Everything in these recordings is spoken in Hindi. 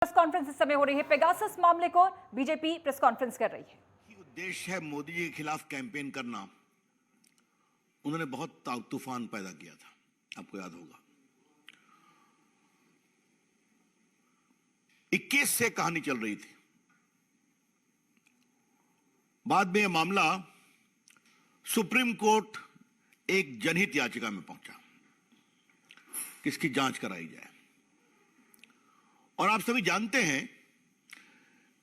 प्रेस कॉन्फ्रेंस इस समय हो रही है। पेगासस मामले को बीजेपी प्रेस कॉन्फ्रेंस कर रही है। उद्देश्य है मोदी जी के खिलाफ कैंपेन करना। उन्होंने बहुत तूफान पैदा किया था, आपको याद होगा। 21 से कहानी चल रही थी। बाद में यह मामला सुप्रीम कोर्ट एक जनहित याचिका में पहुंचा कि इसकी जांच कराई जाए। और आप सभी जानते हैं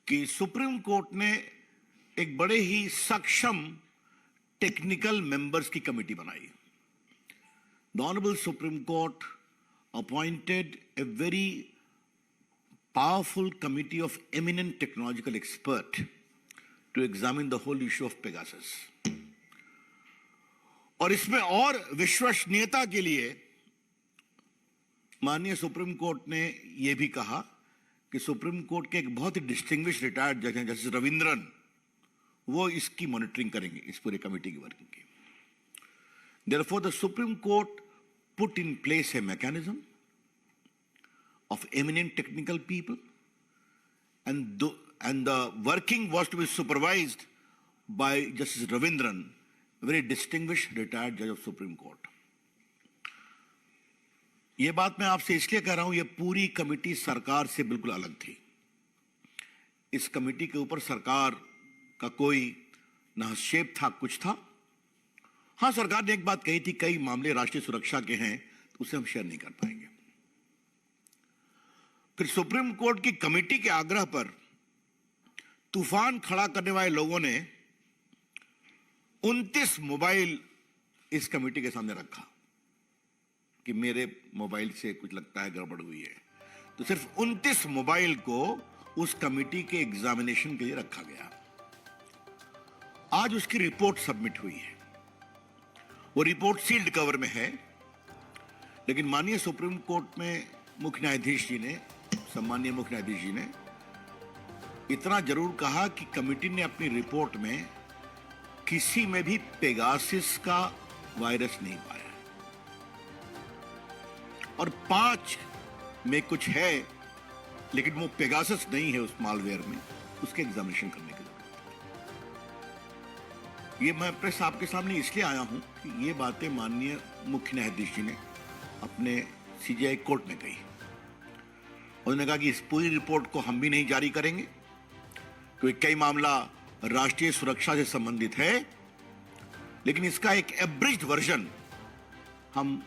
कि सुप्रीम कोर्ट ने एक बड़े ही सक्षम टेक्निकल मेंबर्स की कमेटी बनाई। The honourable supreme court appointed a very powerful committee of eminent technological expert to examine the whole issue of Pegasus. और इसमें और विश्वसनीयता के लिए माननीय सुप्रीम कोर्ट ने यह भी कहा कि सुप्रीम कोर्ट के एक बहुत ही डिस्टिंग्विश रिटायर्ड जज हैं जस्टिस रविंद्रन, वो इसकी मॉनिटरिंग करेंगे, इस पूरे कमेटी की वर्किंग की। Therefore, the Supreme Court put in place a mechanism of eminent technical people, and the working was to be supervised by Justice Ravindran, a very distinguished retired judge of Supreme Court. ये बात मैं आपसे इसलिए कह रहा हूं, ये पूरी कमेटी सरकार से बिल्कुल अलग थी। इस कमेटी के ऊपर सरकार का कोई ना हस्तक्षेप था, कुछ था। हां, सरकार ने एक बात कही थी, कई मामले राष्ट्रीय सुरक्षा के हैं तो उसे हम शेयर नहीं कर पाएंगे। फिर सुप्रीम कोर्ट की कमेटी के आग्रह पर तूफान खड़ा करने वाले लोगों ने 29 मोबाइल इस कमेटी के सामने रखा कि मेरे मोबाइल से कुछ लगता है गड़बड़ हुई है। तो सिर्फ 29 मोबाइल को उस कमेटी के एग्जामिनेशन के लिए रखा गया। आज उसकी रिपोर्ट सबमिट हुई है। वो रिपोर्ट सील्ड कवर में है, लेकिन माननीय सुप्रीम कोर्ट में मुख्य न्यायाधीश जी ने, सम्माननीय मुख्य न्यायाधीश जी ने इतना जरूर कहा कि कमेटी ने अपनी रिपोर्ट में किसी में भी पेगासस का वायरस नहीं पाया, और 5 में कुछ है लेकिन वो पेगासस नहीं है उस मालवेयर में, उसके एग्जामिनेशन करने की जरूरत है। ये मैं प्रेस आपके सामने इसलिए आया हूं कि ये बातें माननीय मुख्य न्यायाधीश जी ने अपने सीजीआई कोर्ट में कही। उन्होंने कहा कि इस पूरी रिपोर्ट को हम भी नहीं जारी करेंगे क्योंकि कई मामला राष्ट्रीय सुरक्षा से संबंधित है, लेकिन इसका एक एब्रिज्ड वर्जन हम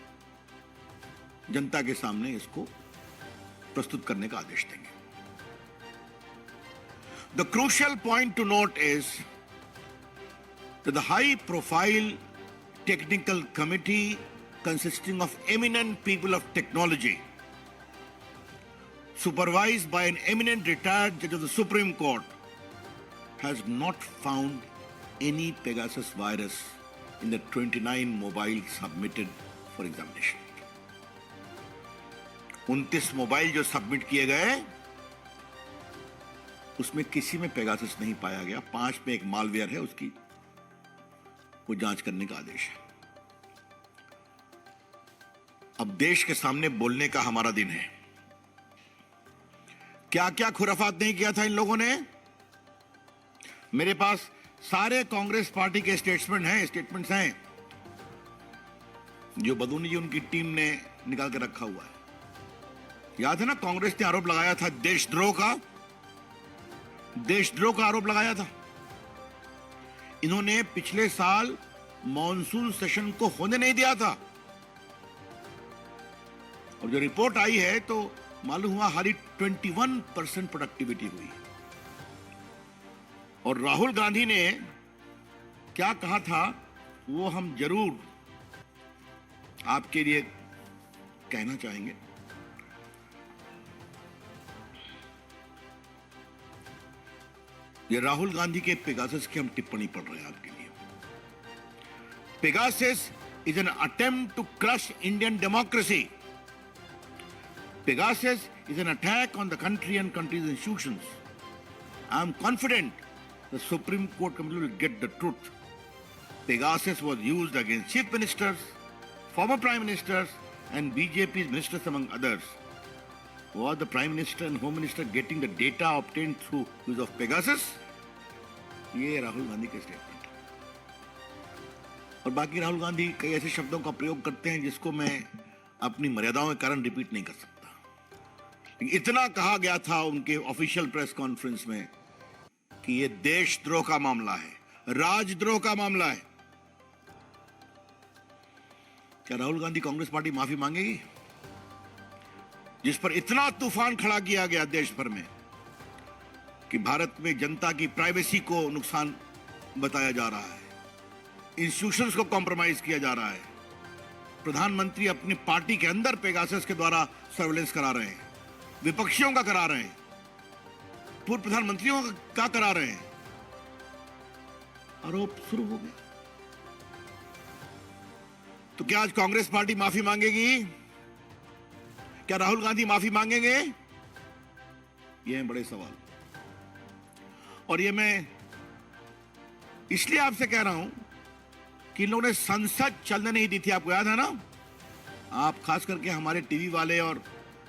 जनता के सामने इसको प्रस्तुत करने का आदेश देंगे। The crucial point to note is that the high-profile technical committee consisting of eminent people of technology, supervised by an eminent retired judge of the Supreme Court, has not found any Pegasus virus in the 29 mobiles submitted for examination. 29 mobile जो सबमिट किए गए उसमें किसी में पेगासस नहीं पाया गया। 5 में एक मालवेयर है, उसकी वो जांच करने का आदेश है। अब देश के सामने बोलने का हमारा दिन है। क्या क्या खुराफात नहीं किया था इन लोगों ने। मेरे पास सारे कांग्रेस पार्टी के स्टेटमेंट्स हैं जो बदूनी जी उनकी टीम ने निकाल के रखा हुआ है। याद है ना, कांग्रेस ने आरोप लगाया था देशद्रोह का आरोप लगाया था। इन्होंने पिछले साल मॉनसून सेशन को होने नहीं दिया था, और जो रिपोर्ट आई है तो मालूम हुआ हाली 21% प्रोडक्टिविटी हुई। और राहुल गांधी ने क्या कहा था वो हम जरूर आपके लिए कहना चाहेंगे। ये राहुल गांधी के पेगासस की हम टिप्पणी पढ़ रहे हैं आपके लिए। Pegasus is an attempt to crush Indian democracy. Pegasus is an attack on the country and country's institutions. I am confident the Supreme Court committee will get the truth. Pegasus was used against chief ministers, former prime ministers, and BJP's ministers, among others. Was the Prime Minister and Home Minister getting the data obtained through use of Pegasus? ये राहुल गांधी के स्टेटमेंट है। और बाकी राहुल गांधी कई ऐसे शब्दों का प्रयोग करते हैं जिसको मैं अपनी मर्यादाओं के कारण रिपीट नहीं कर सकता। लेकिन इतना कहा गया था उनके ऑफिशियल प्रेस कॉन्फ्रेंस में कि ये देशद्रोह का मामला है, राजद्रोह का मामला है। क्या राहुल गांधी कांग्रेस पार्टी माफी मांगेगी, जिस पर इतना तूफान खड़ा किया गया देश भर में कि भारत में जनता की प्राइवेसी को नुकसान बताया जा रहा है, इंस्टीट्यूशंस को कॉम्प्रोमाइज किया जा रहा है, प्रधानमंत्री अपनी पार्टी के अंदर पेगासस के द्वारा सर्वेलेंस करा रहे हैं, विपक्षियों का करा रहे हैं, पूर्व प्रधानमंत्रियों का करा रहे हैं, आरोप शुरू हो गया। तो क्या आज कांग्रेस पार्टी माफी मांगेगी? क्या राहुल गांधी माफी मांगेंगे? ये हैं बड़े सवाल। और ये मैं इसलिए आपसे कह रहा हूं कि इन लोगों ने संसद चलने नहीं दी थी, आपको याद है ना? आप खास करके हमारे टीवी वाले और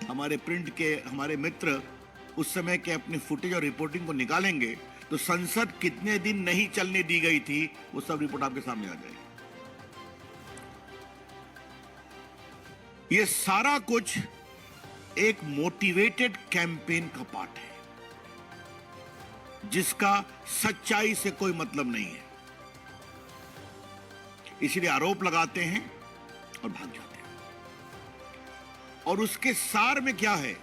हमारे प्रिंट के हमारे मित्र उस समय के अपनी फुटेज और रिपोर्टिंग को निकालेंगे तो संसद कितने दिन नहीं चलने दी गई थी वो सब रिपोर्ट आपके सामने आ जाएगी। ये सारा कुछ एक मोटिवेटेड कैंपेन का पार्ट है जिसका सच्चाई से कोई मतलब नहीं है। इसलिए आरोप लगाते हैं और भाग जाते हैं। और उसके सार में क्या है?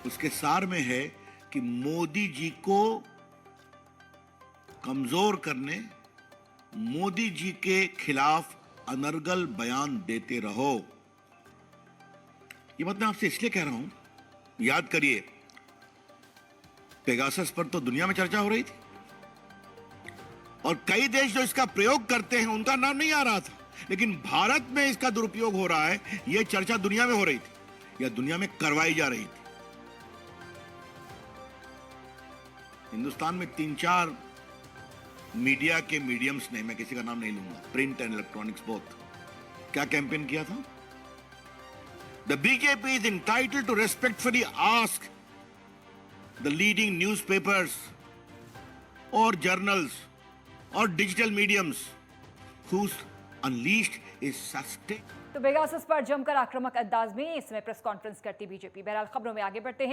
उसके सार में है कि मोदी जी को कमजोर करने, मोदी जी के खिलाफ अनर्गल बयान देते रहो। ये बात मैं आपसे इसलिए कह रहा हूं, याद करिए पेगासस पर तो दुनिया में चर्चा हो रही थी और कई देश जो इसका प्रयोग करते हैं उनका नाम नहीं आ रहा था, लेकिन भारत में इसका दुरुपयोग हो रहा है, यह चर्चा दुनिया में हो रही थी या दुनिया में करवाई जा रही थी। हिंदुस्तान में 3-4 मीडिया के मीडियम्स ने, मैं किसी का नाम नहीं लूंगा, प्रिंट एंड इलेक्ट्रॉनिक्स बोथ, क्या कैंपेन किया था? The BJP is entitled to respectfully ask the leading newspapers or journals or digital mediums whose unleashed is sustained। तो पेगासस पर जमकर आक्रामक अंदाज में इसमें प्रेस कॉन्फ्रेंस करती बीजेपी। बहरहाल खबरों में आगे बढ़ते हैं।